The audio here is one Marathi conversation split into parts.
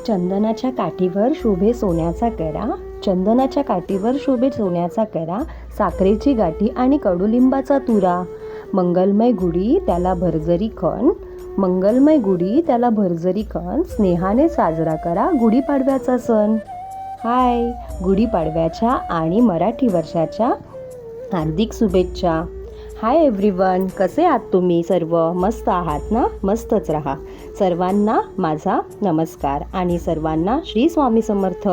चंदनाच्या काठीवर शोभे सोन्याचा करा, चंदनाच्या काठीवर शोभे सोन्याचा करा, साखरेची गाठी आणि कडुलिंबाचा तुरा. मंगलमय गुढी त्याला भरजरी खण, मंगलमय गुढी त्याला भरजरी खण, स्नेहाने साजरा करा गुढीपाडव्याचा सण. हाय, गुढीपाडव्याच्या आणि मराठी वर्षाच्या हार्दिक शुभेच्छा. हाय एव्हरीवन, कसे आहात तुम्ही सर्व? मस्त आहात ना? मस्तच राहा. सर्वांना माझा नमस्कार आणि सर्वांना श्री स्वामी समर्थ.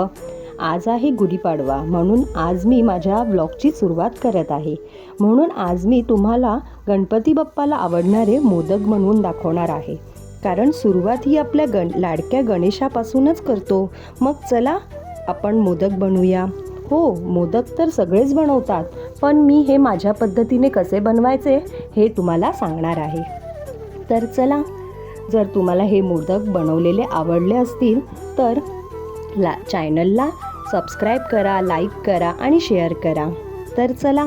आज आहे गुढीपाडवा, म्हणून आज मी माझ्या ब्लॉगची सुरुवात करत आहे. म्हणून आज मी तुम्हाला गणपती बाप्पाला आवडणारे मोदक बनवून दाखवणार आहे. कारण सुरुवात ही आपल्या लाडक्या गणेशापासूनच करतो. मग चला आपण मोदक बनवूया. हो, मोदक तर सगळेच बनवतात, पण मी हे माझ्या पद्धतीने कसे बनवायचे हे तुम्हाला सांगणार आहे. तर चला, जर तुम्हाला हे मोदक बनवलेले आवडले असतील तर चॅनलला सबस्क्राईब करा, लाईक करा आणि शेअर करा. तर चला,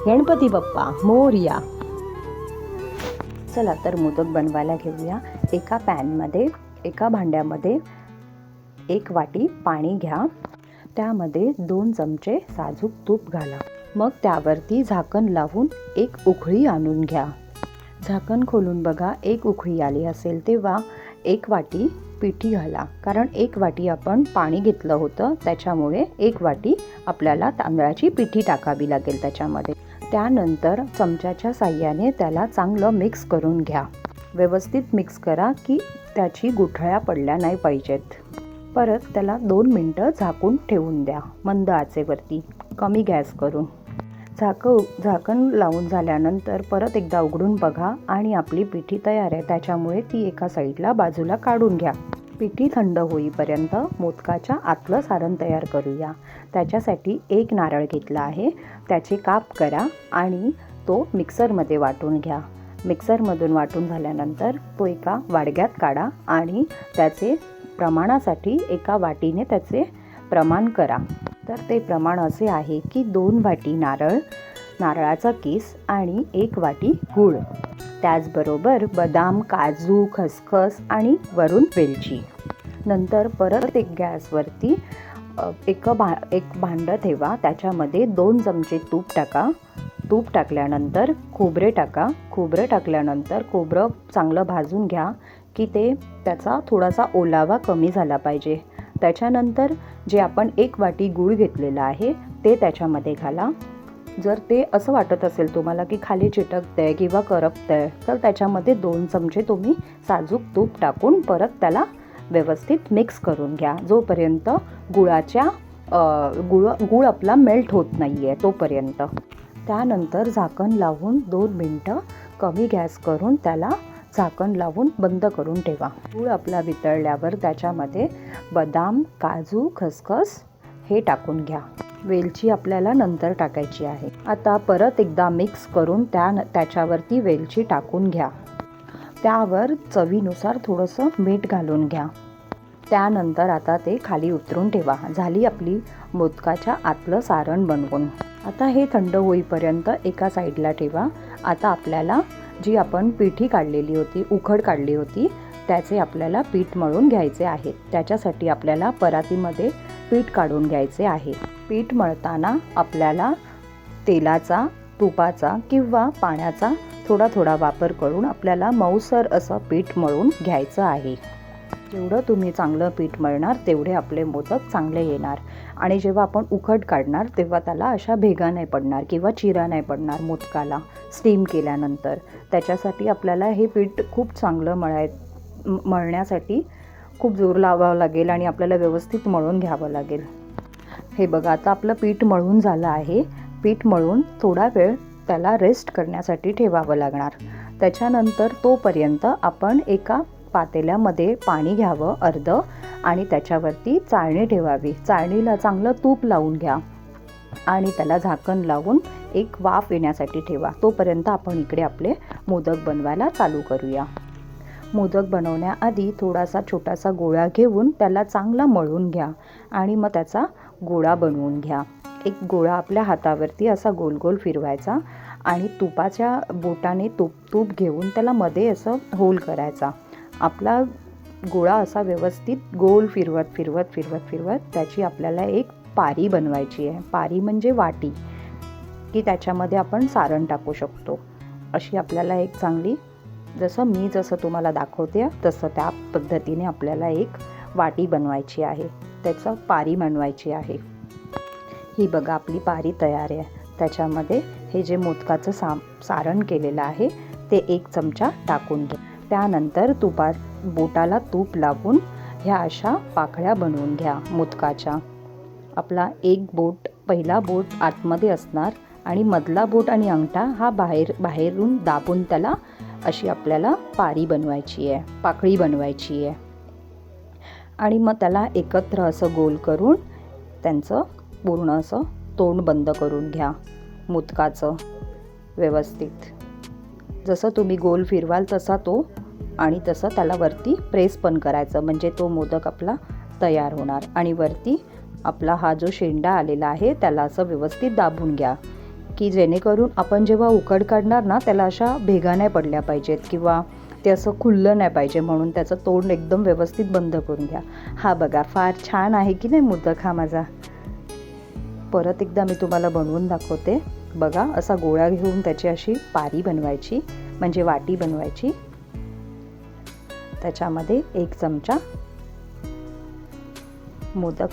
गणपती बाप्पा मोरया. चला तर मोदक बनवायला घेऊया. एका भांड्यामध्ये 1 वाटी पाणी घ्या. त्यामध्ये 2 चमचे साजूक तूप घाला. मग त्यावरती झाकण लावून 1 उकळी आणून घ्या. झाकण खोलून बघा, 1 उकळी आली असेल तेव्हा 1 वाटी पिठी घाला. कारण 1 वाटी आपण पाणी घेतलं होतं, त्याच्यामुळे 1 वाटी आपल्याला तांदळाची पिठी टाकावी लागेल त्याच्यामध्ये. त्यानंतर चमच्याच्या साहाय्याने त्याला चांगलं मिक्स करून घ्या. व्यवस्थित मिक्स करा की त्याची गुठळ्या पडल्या नाही पाहिजेत. परत त्याला 2 मिनटं झाकून ठेवून द्या, मंद आचेवरती, कमी गॅस करून. झाकण लावून झाल्यानंतर परत एकदा उघडून बघा आणि आपली पिठी तयार आहे. त्याच्यामुळे ती एका साईडला बाजूला काढून घ्या. पिठी थंड होईपर्यंत मोदकाच्या आतलं सारण तयार करूया. त्याच्यासाठी 1 नारळ घेतला आहे. त्याचे काप करा आणि तो मिक्सरमध्ये वाटून घ्या. मिक्सरमधून वाटून झाल्यानंतर तो एका वाडग्यात काढा आणि त्याचे प्रमाणासाठी एका वाटीने त्याचे प्रमाण करा. तर ते प्रमाण असे आहे की 2 वाटी नारळाचा किस आणि 1 वाटी गूळ. त्याचबरोबर बदाम, काजू, खसखस आणि वरून वेलची. नंतर परत एक गॅसवरती एक भांडं ठेवा. त्याच्यामध्ये 2 चमचे तूप टाका. तूप टाकल्यानंतर खोबरे टाका. खोबरं टाकल्यानंतर खोबरं चांगलं भाजून घ्या की त्याचा थोडासा ओलावा कमी झाला पाहिजे. त्याच्यानंतर जे आपण 1 वाटी गूळ घेतलेला आहे ते त्याच्यामध्ये घाला. जर ते असं वाटत असेल तुम्हाला की खाली चिटकतंय किंवा करपतंय, तर त्याच्यामध्ये 2 चमचे तुम्ही साजूक तूप टाकून परत त्याला व्यवस्थित मिक्स करून घ्या, जोपर्यंत गूळ आपला मेल्ट होत नाही आहे तोपर्यंत. त्यानंतर झाकण लावून 2 मिनटं कमी गॅस करून त्याला झाकण लावून बंद करून ठेवा. गूळ आपला वितळल्यावर त्याच्यामध्ये बदाम, काजू, खसखस हे टाकून घ्या. वेलची आपल्याला नंतर टाकायची आहे. आता परत एकदा मिक्स करून त्याच्यावरती वेलची टाकून घ्या. त्यावर चवीनुसार थोडंसं मीठ घालून घ्या. त्यानंतर आता ते खाली उतरून ठेवा. झाली आपली मोदकाच्या आतलं सारण बनवून. आता हे थंड होईपर्यंत एका साईडला ठेवा. आता आपल्याला जी आपण पिठी काढलेली होती, उखड काढली होती, त्याचे आपल्याला पीठ मळून घ्यायचे आहे. त्याच्यासाठी आपल्याला परातीमध्ये पीठ काढून घ्यायचे आहे. पीठ मळताना आपल्याला तेलाचा, तुपाचा किंवा पाण्याचा थोडा थोडा वापर करून आपल्याला मऊसर असं पीठ मळून घ्यायचं आहे. जेवढं तुम्ही चांगलं पीठ मळणार तेवढे आपले मोदक चांगले येणार. आणि जेव्हा आपण उखड काढणार तेव्हा त्याला अशा भेगा नाही पडणार किंवा चिरा नाही पडणार मोदकाला स्टीम केल्यानंतर. त्याच्यासाठी आपल्याला हे पीठ खूप चांगलं मळण्यासाठी खूप जोर लावावं लागेल आणि आपल्याला व्यवस्थित मळून घ्यावं लागेल. हे बघा, आता आपलं पीठ मळून झालं आहे. पीठ मळून थोडा वेळ त्याला रेस्ट करण्यासाठी ठेवावं लागणार. त्याच्यानंतर तोपर्यंत आपण एका पातेल्यामध्ये पाणी घ्यावं अर्धं आणि त्याच्यावरती चाळणी ठेवावी. चाळणीला चांगलं तूप लावून घ्या आणि त्याला झाकण लावून एक वाफ येण्यासाठी ठेवा. तोपर्यंत आपण इकडे आपले मोदक बनवायला चालू करूया. मोदक बनवण्याआधी थोडासा छोटासा गोळा घेऊन त्याला चांगला मळून घ्या आणि मग त्याचा गोळा बनवून घ्या. एक गोळा आपल्या हातावरती असा गोल गोल फिरवायचा आणि तुपाच्या बोटाने तूप घेऊन त्याला मध्ये असं होल करायचा. आपला गोळा असा व्यवस्थित गोल फिरवत फिरवत फिरवत फिरवत त्याची आपल्याला एक पारी बनवायची आहे. पारी म्हणजे वाटी, की त्याच्यामध्ये आपण सारण टाकू शकतो. अशी आपल्याला एक चांगली, जसं तुम्हाला दाखवते तसं त्या पद्धतीने आपल्याला एक वाटी बनवायची आहे, त्याचं पारी बनवायची आहे. ही बघा आपली पारी तयार आहे. त्याच्यामध्ये हे जे मोदकाचं सारण केलेलं आहे ते 1 चमचा टाकून घ्या. त्यानंतर बोटाला तूप लावून ह्या अशा पाकळ्या बनवून घ्या मोदकाच्या. आपला एक बोट, पहिला बोट आतमध्ये असणार आणि मधला बोट आणि अंगठा हा बाहेरून दाबून त्याला अशी आपल्याला पारी बनवायची आहे, पाकळी बनवायची आहे. आणि मग त्याला एकत्र असं गोल करून त्यांचं पूर्ण असं तोंड बंद करून घ्या मोदकाचं व्यवस्थित. जसं तुम्ही गोल फिरवाल तसा तो, आणि तसं त्याला वरती प्रेस पण करायचं, म्हणजे तो मोदक आपला तयार होणार. आणि वरती आपला हा जो शेंडा आलेला आहे त्याला असं व्यवस्थित दाबून घ्या, की जेणेकरून आपण जेव्हा उकड काढणार ना त्याला अशा भेगा नाही पडल्या पाहिजेत किंवा ते असं खुललं नाही पाहिजे, म्हणून त्याचं तोंड एकदम व्यवस्थित बंद करून घ्या. हा बघा फार छान आहे की नाही मोदक हा माझा. परत एकदा मी तुम्हाला बनवून दाखवते. बघा असा गोळा घेऊन त्याची अशी पारी बनवायची, म्हणजे वाटी बनवायची. त्याच्यामध्ये 1 चमचा मोदक.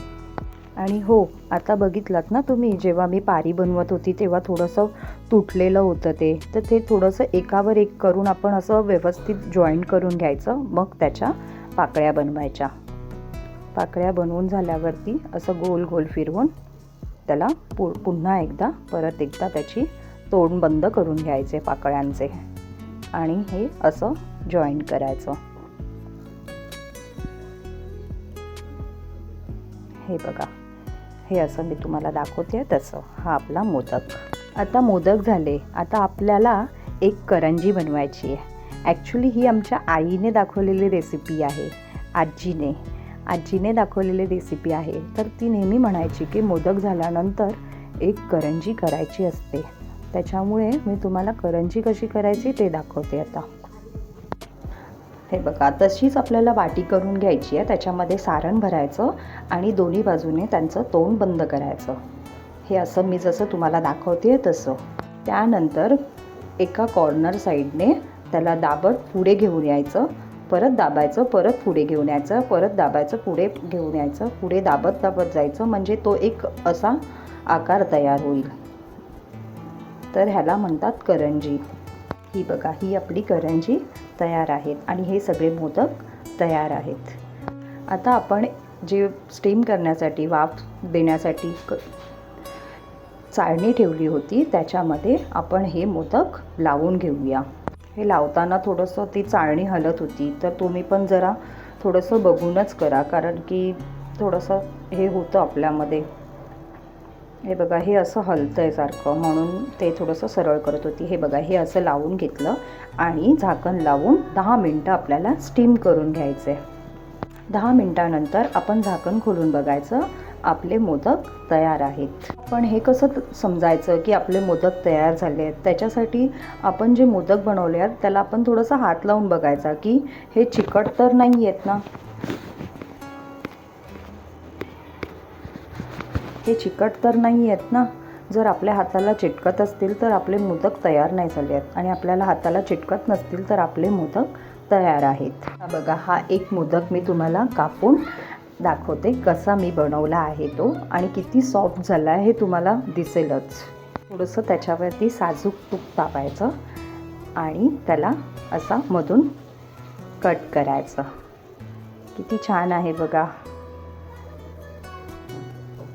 आणि हो, आता बघितलात ना तुम्ही, जेव्हा मी पारी बनवत होती तेव्हा थोडंसं तुटलेलं होतं ते, तर ते थोडंसं एकावर एक करून आपण असं व्यवस्थित जॉईंट करून घ्यायचं. मग त्याच्या पाकळ्या बनवायच्या. पाकळ्या बनवून झाल्यावरती असं गोल गोल फिरवून त्याला पुन्हा परत एकदा त्याची तोंड बंद करून घ्यायचे पाकळ्यांचे, आणि हे असं जॉईंट करायचं. हे बघा, हे असं मी तुम्हाला दाखवते तसं हा आपला मोदक. आता मोदक झाले. आता आपल्याला एक करंजी बनवायची आहे. ॲक्च्युली ही आमच्या आईने दाखवलेली रेसिपी आहे, आजीने दाखवलेली रेसिपी आहे. तर ती नेहमी म्हणायची की मोदक झाल्यानंतर एक करंजी करायची असते. त्याच्यामुळे मी तुम्हाला करंजी कशी करायची ते दाखवते आता. हे बघा, तशीच आपल्याला वाटी करून घ्यायची आहे. त्याच्यामध्ये सारण भरायचं आणि दोन्ही बाजूने त्यांचं तोंड बंद करायचं. हे असं मी जसं तुम्हाला दाखवते तसं. त्यानंतर एका कॉर्नर साईडने त्याला दाबत पुढे घेऊन यायचं, परत दाबायचं, परत पुढे घेऊन यायचं, परत दाबायचं, पुढे घेऊन यायचं, पुढे दाबत जायचं, म्हणजे तो एक असा आकार तयार होईल. तर ह्याला म्हणतात करंजी. ही बघा, ही आपली करंजी तयार आहेत आणि हे सगळे मोदक तयार आहेत. आता आपण जे स्टीम करण्यासाठी, वाफ देण्यासाठी चाळणी ठेवली होती त्याच्यामध्ये आपण हे मोदक लावून घेऊया. हे लावताना थोडंसं ती चाळणी हलत होती, तर तुम्ही पण जरा थोडंसं बघूनच करा, कारण की थोडंसं हे होतं आपल्यामध्ये. हे बघा, हे असं हलतं आहे सारखं, म्हणून ते थोडंसं सरळ करत होती. हे बघा, हे असं लावून घेतलं आणि झाकण लावून 10 मिनटं आपल्याला स्टीम करून घ्यायचे. 10 मिनटानंतर आपण झाकण खोलून बघायचं, आपले मोदक तयार आहेत. पण हे कसं समजायचं की आपले मोदक तयार झाले आहेत? त्याच्यासाठी आपण जे मोदक बनवले आहेत त्याला आपण थोडंसं हात लावून बघायचा की हे चिकट तर नाही आहेत ना. हे चिकट तर नाही आहेत ना. जर आपल्या हाताला चिटकत असतील तर आपले मोदक तयार नाही झाले आहेत, आणि आपल्याला हाताला चिटकत नसतील तर आपले मोदक तयार आहेत. बघा, हा एक मोदक मी तुम्हाला कापून दाखवते कसा मी बनवला आहे तो, आणि किती सॉफ्ट झाला आहे हे तुम्हाला दिसेलच. थोडंसं त्याच्यावरती साजूक तूप तापायचं आणि त्याला असा मधून कट करायचं. किती छान आहे बघा.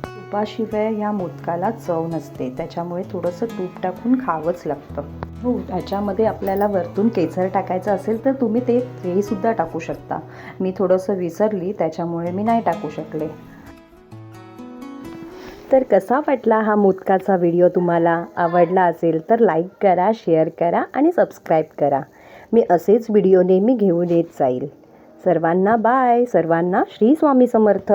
तुपाशिवाय ह्या मोदकाला चव नसते, त्याच्यामुळे थोडंसं तूप टाकून खावंच लागतं. हो, त्याच्यामध्ये आपल्याला वरतून केसर टाकायचं असेल तर तुम्ही ते सुद्धा टाकू शकता. मी थोडंसं विसरली त्याच्यामुळे मी नाही टाकू शकले. तर कसा वाटला हा मोदकाचा व्हिडिओ? तुम्हाला आवडला असेल तर लाईक करा, शेअर करा आणि सबस्क्राईब करा. मी असेच व्हिडिओ नेहमी घेऊन येत जाईल. सर्वांना बाय. सर्वांना श्री स्वामी समर्थ.